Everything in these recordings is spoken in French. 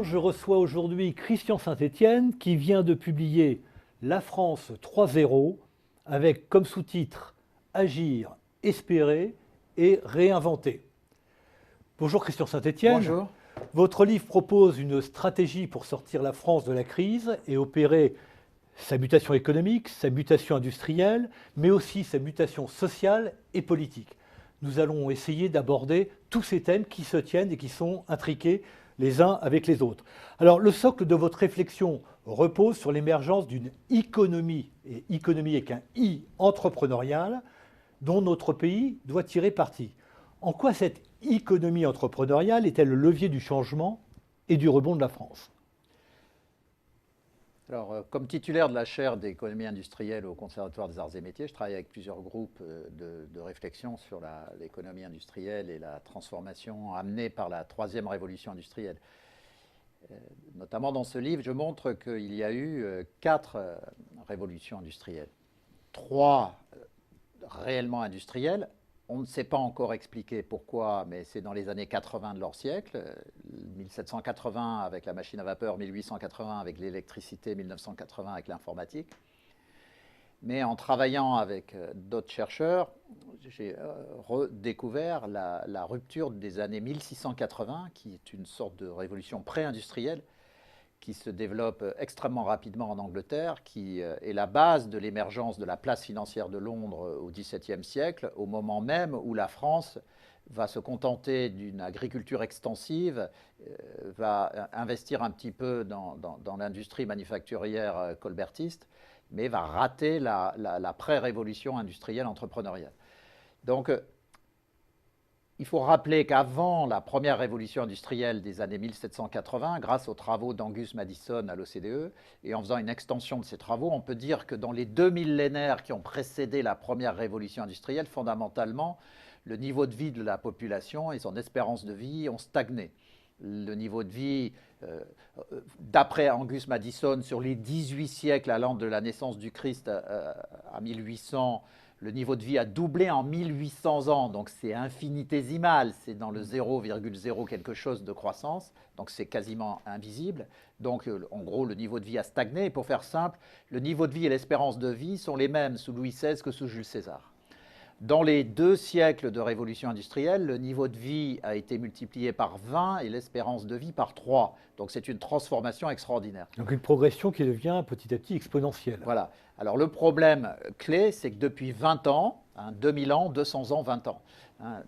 je reçois aujourd'hui Christian Saint-Etienne qui vient de publier La France 3.0 avec comme sous-titre Agir, espérer et réinventer. Bonjour Christian Saint-Etienne. Bonjour. Votre livre propose une stratégie pour sortir la France de la crise et opérer sa mutation économique, sa mutation industrielle, mais aussi sa mutation sociale et politique. Nous allons essayer d'aborder tous ces thèmes qui se tiennent et qui sont intriqués les uns avec les autres. Alors, le socle de votre réflexion repose sur l'émergence d'une économie, et économie avec un I entrepreneuriale, dont notre pays doit tirer parti. En quoi cette économie entrepreneuriale est-elle le levier du changement et du rebond de la France ? Alors, comme titulaire de la chaire d'économie industrielle au Conservatoire des Arts et Métiers, je travaille avec plusieurs groupes de réflexion sur l'économie industrielle et la transformation amenée par la troisième révolution industrielle. Notamment dans ce livre, je montre qu'il y a eu 4 révolutions industrielles. 3 réellement industrielles. On ne sait pas encore expliquer pourquoi, mais c'est dans les années 80 de leur siècle, 1780 avec la machine à vapeur, 1880 avec l'électricité, 1980 avec l'informatique. Mais en travaillant avec d'autres chercheurs, j'ai redécouvert la rupture des années 1680, qui est une sorte de révolution pré-industrielle, qui se développe extrêmement rapidement en Angleterre, qui est la base de l'émergence de la place financière de Londres au XVIIe siècle, au moment même où la France va se contenter d'une agriculture extensive, va investir un petit peu dans l'industrie manufacturière colbertiste, mais va rater la pré-révolution industrielle entrepreneuriale. Donc, il faut rappeler qu'avant la première révolution industrielle des années 1780, grâce aux travaux d'Angus Madison à l'OCDE, et en faisant une extension de ces travaux, on peut dire que dans les 2 millénaires qui ont précédé la première révolution industrielle, fondamentalement, le niveau de vie de la population et son espérance de vie ont stagné. Le niveau de vie, d'après Angus Madison, sur les 18 siècles allant de la naissance du Christ à 1800, le niveau de vie a doublé en 1800 ans, donc c'est infinitésimal, c'est dans le 0,0 quelque chose de croissance, donc c'est quasiment invisible. Donc en gros, le niveau de vie a stagné. Et pour faire simple, le niveau de vie et l'espérance de vie sont les mêmes sous Louis XVI que sous Jules César. Dans les 2 siècles de révolution industrielle, le niveau de vie a été multiplié par 20 et l'espérance de vie par 3. Donc c'est une transformation extraordinaire. Donc une progression qui devient petit à petit exponentielle. Voilà. Alors le problème clé, c'est que depuis 20 ans, 2000 ans, 200 ans, 20 ans.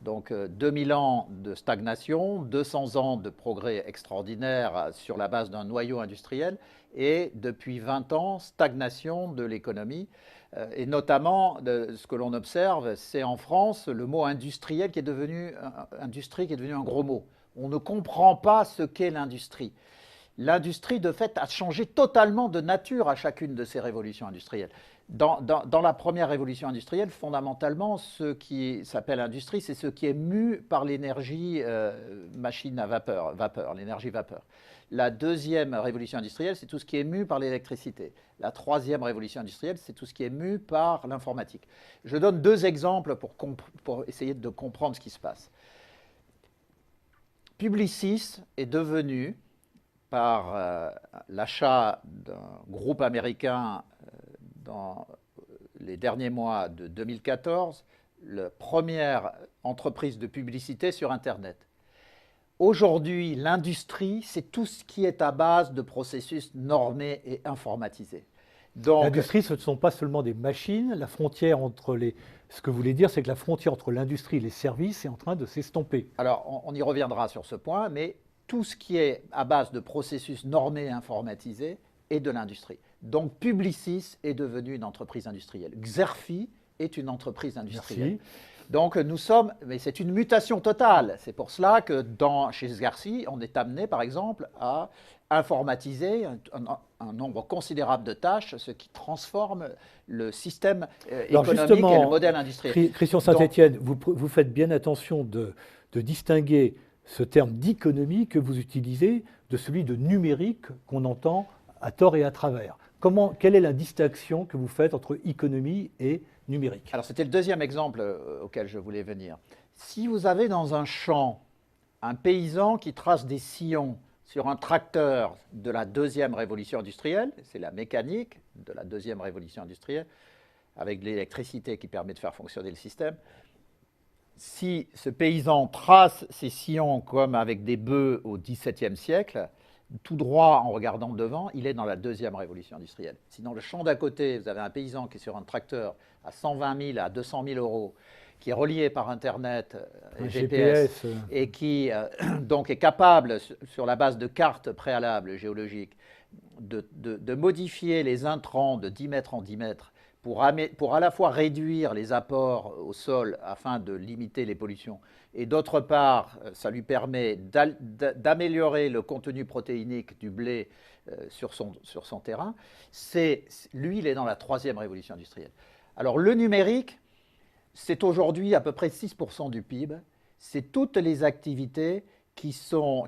Donc 2000 ans de stagnation, 200 ans de progrès extraordinaire sur la base d'un noyau industriel, et depuis 20 ans, stagnation de l'économie. Et notamment, ce que l'on observe, c'est en France le mot industriel qui est devenu un gros mot. On ne comprend pas ce qu'est l'industrie. L'industrie, de fait, a changé totalement de nature à chacune de ces révolutions industrielles. Dans la première révolution industrielle, fondamentalement, ce qui s'appelle industrie, c'est ce qui est mu par l'énergie machine à vapeur, l'énergie vapeur. La deuxième révolution industrielle, c'est tout ce qui est mu par l'électricité. La troisième révolution industrielle, c'est tout ce qui est mu par l'informatique. Je donne 2 exemples pour essayer de comprendre ce qui se passe. Publicis est devenu, par l'achat d'un groupe américain dans les derniers mois de 2014, la première entreprise de publicité sur Internet. Aujourd'hui, l'industrie, c'est tout ce qui est à base de processus normés et informatisés. L'industrie, ce ne sont pas seulement des machines. La frontière entre les... Ce que vous voulez dire, c'est que la frontière entre l'industrie et les services est en train de s'estomper. Alors, on y reviendra sur ce point, mais tout ce qui est à base de processus normés et informatisés est de l'industrie. Donc, Publicis est devenu une entreprise industrielle. Xerfi est une entreprise industrielle. Merci. Donc nous sommes, mais c'est une mutation totale. C'est pour cela que chez Xerfi, on est amené par exemple à informatiser un nombre considérable de tâches, ce qui transforme le système économique et le modèle industriel. Christian Saint-Etienne, vous faites bien attention de distinguer ce terme d'économie que vous utilisez de celui de numérique qu'on entend à tort et à travers. Quelle est la distinction que vous faites entre économie et numérique? Alors c'était le deuxième exemple auquel je voulais venir. Si vous avez dans un champ un paysan qui trace des sillons sur un tracteur de la deuxième révolution industrielle, c'est la mécanique de la deuxième révolution industrielle, avec l'électricité qui permet de faire fonctionner le système. Si ce paysan trace ses sillons comme avec des bœufs au XVIIe siècle, tout droit en regardant devant, il est dans la deuxième révolution industrielle. Si dans le champ d'à côté, vous avez un paysan qui est sur un tracteur à 120 000 à 200 000 euros, qui est relié par Internet et GPS, et qui donc est capable, sur la base de cartes préalables géologiques, de modifier les intrants de 10 mètres en 10 mètres pour à la fois réduire les apports au sol afin de limiter les pollutions, et d'autre part, ça lui permet d'améliorer le contenu protéinique du blé sur son terrain, lui, il est dans la troisième révolution industrielle. Alors le numérique, c'est aujourd'hui à peu près 6% du PIB. C'est toutes les activités qui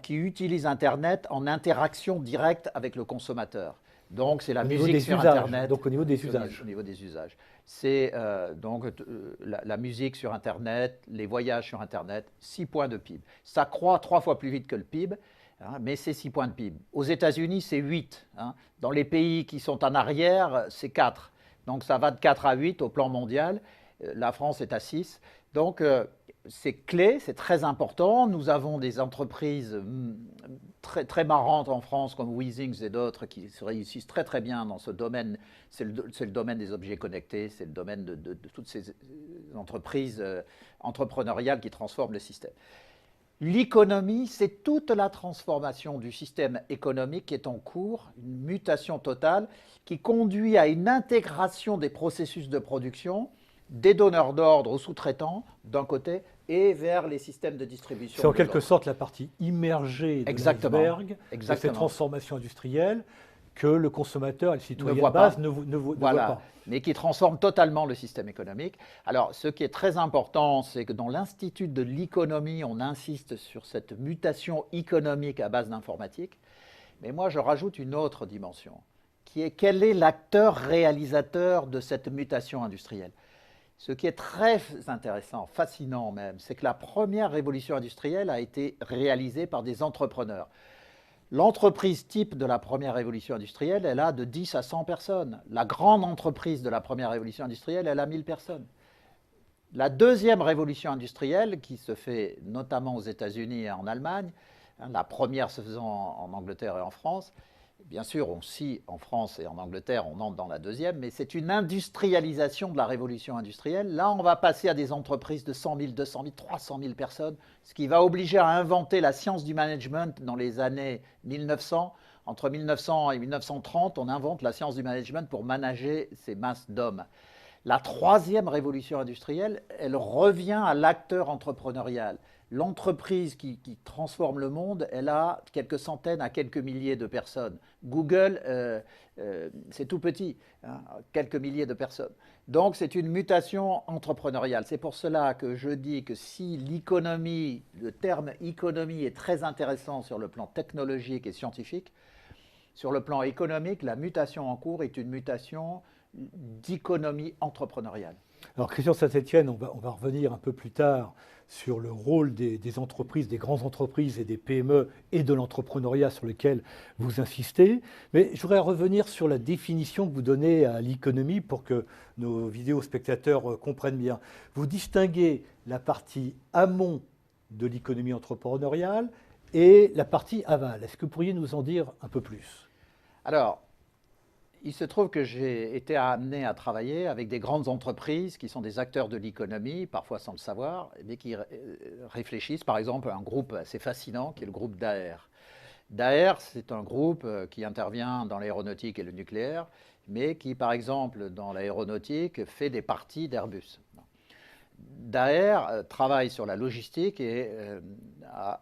utilisent Internet en interaction directe avec le consommateur. Donc, c'est la musique sur Internet. Donc, au niveau des usages. Au niveau des usages. C'est la musique sur Internet, les voyages sur Internet, 6 points de PIB. Ça croît 3 fois plus vite que le PIB, hein, mais c'est 6 points de PIB. Aux États-Unis, c'est 8. Hein. Dans les pays qui sont en arrière, c'est 4. Donc, ça va de 4 à 8 au plan mondial. La France est à 6. Donc, c'est clé, c'est très important. Nous avons des entreprises très, très marrantes en France, comme Weezings et d'autres, qui se réussissent très très bien dans ce domaine. C'est le domaine des objets connectés, c'est le domaine de toutes ces entreprises entrepreneuriales qui transforment le système. L'économie, c'est toute la transformation du système économique qui est en cours, une mutation totale qui conduit à une intégration des processus de production, des donneurs d'ordre aux sous-traitants d'un côté et vers les systèmes de distribution. C'est en quelque sorte la partie immergée de l'iceberg de cette transformation industrielle que le consommateur et le citoyen de base ne voit pas. Mais qui transforme totalement le système économique. Alors, ce qui est très important, c'est que dans l'Institut de l'économie, on insiste sur cette mutation économique à base d'informatique. Mais moi, je rajoute une autre dimension, qui est quel est l'acteur réalisateur de cette mutation industrielle. Ce qui est très intéressant, fascinant même, c'est que la première révolution industrielle a été réalisée par des entrepreneurs. L'entreprise type de la première révolution industrielle, elle a de 10 à 100 personnes. La grande entreprise de la première révolution industrielle, elle a 1000 personnes. La deuxième révolution industrielle, qui se fait notamment aux États-Unis et en Allemagne, la première se faisant en Angleterre et en France, bien sûr, aussi en France et en Angleterre, on entre dans la deuxième, mais c'est une industrialisation de la révolution industrielle. Là, on va passer à des entreprises de 100 000, 200 000, 300 000 personnes, ce qui va obliger à inventer la science du management dans les années 1900. Entre 1900 et 1930, on invente la science du management pour manager ces masses d'hommes. La troisième révolution industrielle, elle revient à l'acteur entrepreneurial. L'entreprise qui transforme le monde, elle a quelques centaines à quelques milliers de personnes. Google, c'est tout petit, hein, quelques milliers de personnes. Donc c'est une mutation entrepreneuriale. C'est pour cela que je dis que si l'économie, le terme économie est très intéressant sur le plan technologique et scientifique, sur le plan économique, la mutation en cours est une mutation d'économie entrepreneuriale. Alors Christian Saint-Etienne, on va revenir un peu plus tard sur le rôle des entreprises, des grandes entreprises et des PME et de l'entrepreneuriat sur lequel vous insistez. Mais je voudrais revenir sur la définition que vous donnez à l'économie pour que nos vidéospectateurs comprennent bien. Vous distinguez la partie amont de l'économie entrepreneuriale et la partie aval. Est-ce que vous pourriez nous en dire un peu plus ? Alors, il se trouve que j'ai été amené à travailler avec des grandes entreprises qui sont des acteurs de l'économie, parfois sans le savoir, mais qui réfléchissent, par exemple, à un groupe assez fascinant qui est le groupe Daher. Daher, c'est un groupe qui intervient dans l'aéronautique et le nucléaire, mais qui, par exemple, dans l'aéronautique, fait des parties d'Airbus. Daher travaille sur la logistique et a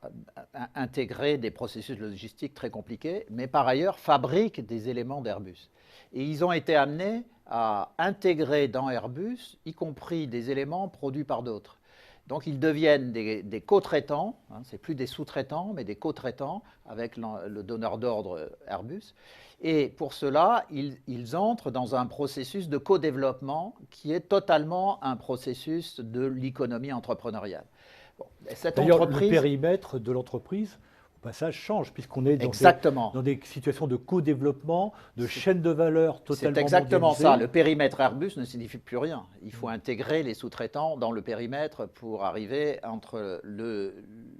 intégré des processus logistiques très compliqués, mais par ailleurs fabrique des éléments d'Airbus. Et ils ont été amenés à intégrer dans Airbus, y compris des éléments produits par d'autres. Donc ils deviennent des co-traitants, hein, ce n'est plus des sous-traitants, mais des co-traitants avec le donneur d'ordre Airbus. Et pour cela, ils entrent dans un processus de co-développement qui est totalement un processus de l'économie entrepreneuriale. Bon, D'ailleurs, le périmètre de l'entreprise, au passage, change, puisqu'on est Exactement. dans des situations de co-développement, de chaîne de valeur totalement C'est exactement mondialisée. ça. Le périmètre Airbus ne signifie plus rien. Il faut intégrer les sous-traitants dans le périmètre pour arriver entre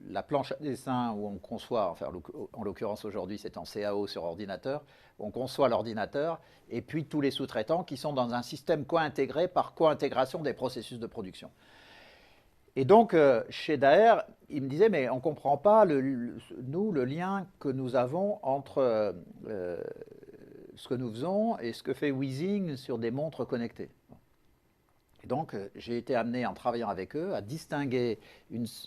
la planche à dessin où on conçoit, enfin en l'occurrence aujourd'hui c'est en CAO sur ordinateur, on conçoit l'ordinateur, et puis tous les sous-traitants qui sont dans un système co-intégré par co-intégration des processus de production. Et donc, chez Daher, il me disait, mais on ne comprend pas, nous, le lien que nous avons entre ce que nous faisons et ce que fait Weezing sur des montres connectées. Et donc, j'ai été amené, en travaillant avec eux, à distinguer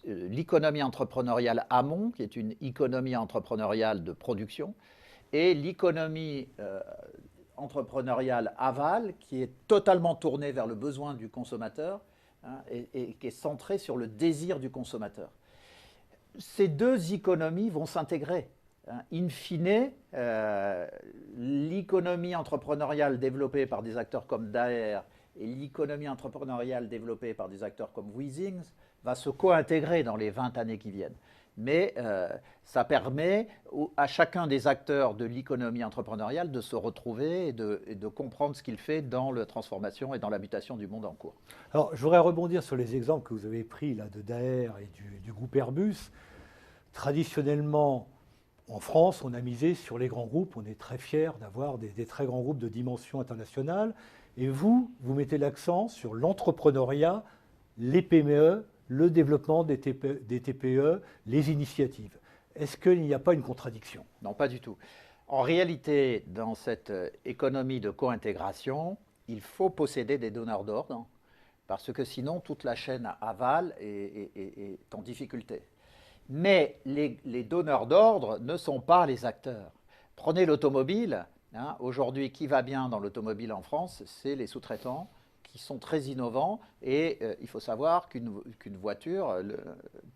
l'économie entrepreneuriale amont, qui est une économie entrepreneuriale de production, et l'économie entrepreneuriale aval, qui est totalement tournée vers le besoin du consommateur, et qui est centré sur le désir du consommateur. Ces deux économies vont s'intégrer. In fine, l'économie entrepreneuriale développée par des acteurs comme Daher et l'économie entrepreneuriale développée par des acteurs comme Weezing va se co-intégrer dans les 20 années qui viennent. Mais ça permet à chacun des acteurs de l'économie entrepreneuriale de se retrouver et de comprendre ce qu'il fait dans la transformation et dans la mutation du monde en cours. Alors, je voudrais rebondir sur les exemples que vous avez pris là, de Daher et du groupe Airbus. Traditionnellement, en France, on a misé sur les grands groupes. On est très fiers d'avoir des très grands groupes de dimension internationale. Et vous mettez l'accent sur l'entrepreneuriat, les PME, le développement des TPE, les initiatives. Est-ce qu'il n'y a pas une contradiction? Non, pas du tout. En réalité, dans cette économie de co-intégration, il faut posséder des donneurs d'ordre, parce que sinon, toute la chaîne aval est en difficulté. Mais les donneurs d'ordre ne sont pas les acteurs. Prenez l'automobile. Aujourd'hui, qui va bien dans l'automobile en France? C'est les sous-traitants, qui sont très innovants, et il faut savoir qu'une voiture,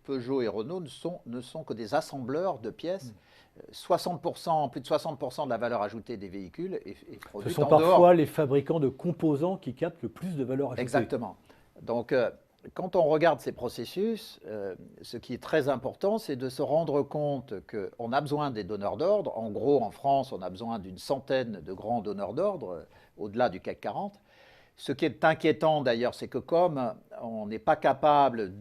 Peugeot et Renault ne sont que des assembleurs de pièces. 60%, plus de 60% de la valeur ajoutée des véhicules est produite en dehors. Ce sont parfois les fabricants de composants qui captent le plus de valeur ajoutée. Exactement. Donc, quand on regarde ces processus, ce qui est très important, c'est de se rendre compte qu'on a besoin des donneurs d'ordre. En gros, en France, on a besoin d'une centaine de grands donneurs d'ordre, au-delà du CAC 40. Ce qui est inquiétant d'ailleurs, c'est que comme on n'est pas capable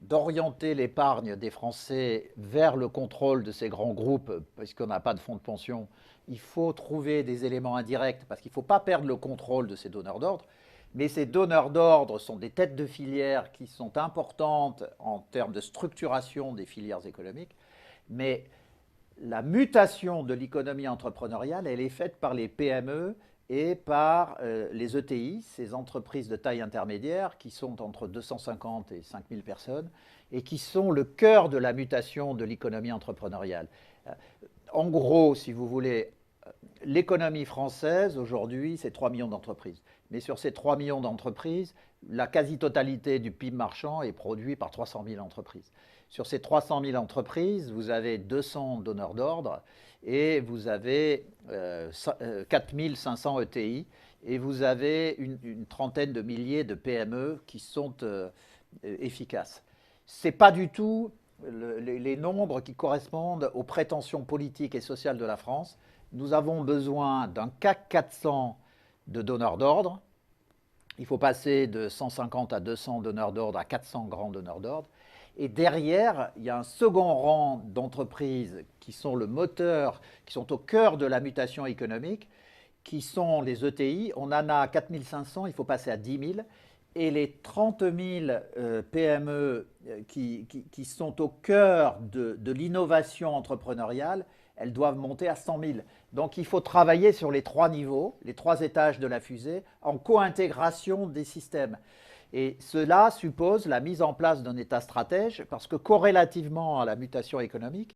d'orienter l'épargne des Français vers le contrôle de ces grands groupes, puisqu'on n'a pas de fonds de pension, il faut trouver des éléments indirects, parce qu'il ne faut pas perdre le contrôle de ces donneurs d'ordre. Mais ces donneurs d'ordre sont des têtes de filières qui sont importantes en termes de structuration des filières économiques. Mais la mutation de l'économie entrepreneuriale, elle est faite par les PME et par les ETI, ces entreprises de taille intermédiaire qui sont entre 250 et 5000 personnes et qui sont le cœur de la mutation de l'économie entrepreneuriale. En gros, si vous voulez, l'économie française aujourd'hui, c'est 3 millions d'entreprises. Mais sur ces 3 millions d'entreprises, la quasi-totalité du PIB marchand est produit par 300 000 entreprises. Sur ces 300 000 entreprises, vous avez 200 donneurs d'ordre et vous avez 4 500 ETI et vous avez une trentaine de milliers de PME qui sont efficaces. Ce n'est pas du tout les nombres qui correspondent aux prétentions politiques et sociales de la France. Nous avons besoin d'un CAC 400 de donneurs d'ordre. Il faut passer de 150 à 200 donneurs d'ordre à 400 grands donneurs d'ordre. Et derrière, il y a un second rang d'entreprises qui sont le moteur, qui sont au cœur de la mutation économique, qui sont les ETI. On en a 4 500, il faut passer à 10 000. Et les 30 000 PME qui sont au cœur de l'innovation entrepreneuriale, elles doivent monter à 100 000. Donc il faut travailler sur les 3 niveaux, les 3 étages de la fusée, en co-intégration des systèmes. Et cela suppose la mise en place d'un État stratège, parce que corrélativement à la mutation économique,